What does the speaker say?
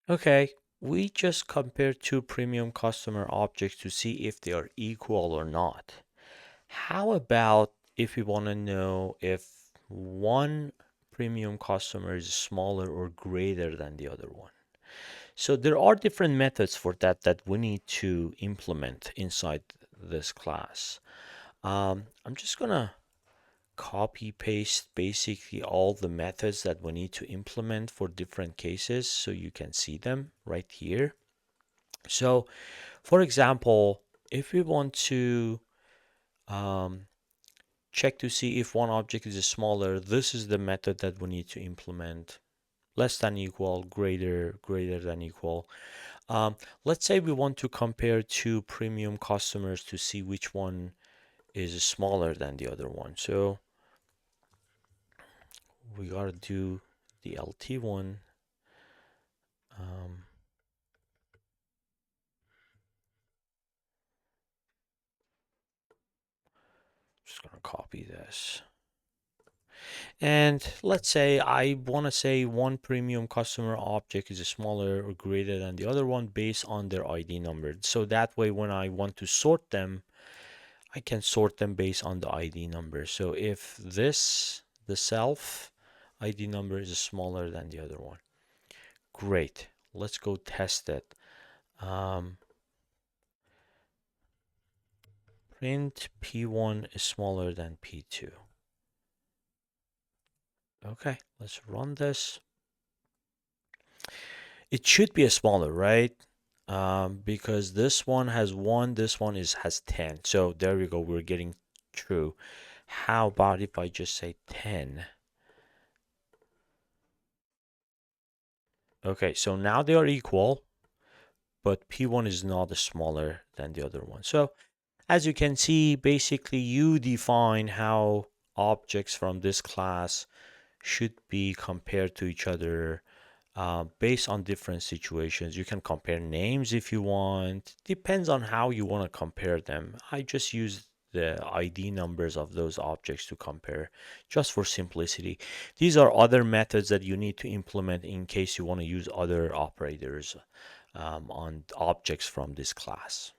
Okay, we just compared two premium customer objects to see if they are equal or not. How about if we want to know if one premium customer is smaller or greater than the other one? So there are different methods for that we need to implement inside this class. I'm just gonna copy paste basically all the methods that we need to implement for different cases so you can see them right here. So for example, if we want to um, check to see if one object is smaller, this is the method that we need to implement. Less than equal, greater, greater than equal. Let's say we want to compare two premium customers to see which one is smaller than the other one. So we gotta do the LT one. Um, just gonna copy this. And let's say I want to say one premium customer object is smaller or greater than the other one based on their ID number. So that way, when I want to sort them, I can sort them based on the ID number. So if the self ID number is smaller than the other one, great. Let's go test it. Um, print P1 is smaller than P2. Okay, let's run this. It should be a smaller, right? Because this one has 1, this one has 10. So there we go, we're getting true. How about if I just say 10? Okay, so now they are equal, but P1 is not smaller than the other one. So as you can see, basically you define how objects from this class should be compared to each other based on different situations. You can compare names if you want. Depends on how you want to compare them. I just use the ID numbers of those objects to compare just for simplicity. These are other methods that you need to implement in case you want to use other operators on objects from this class.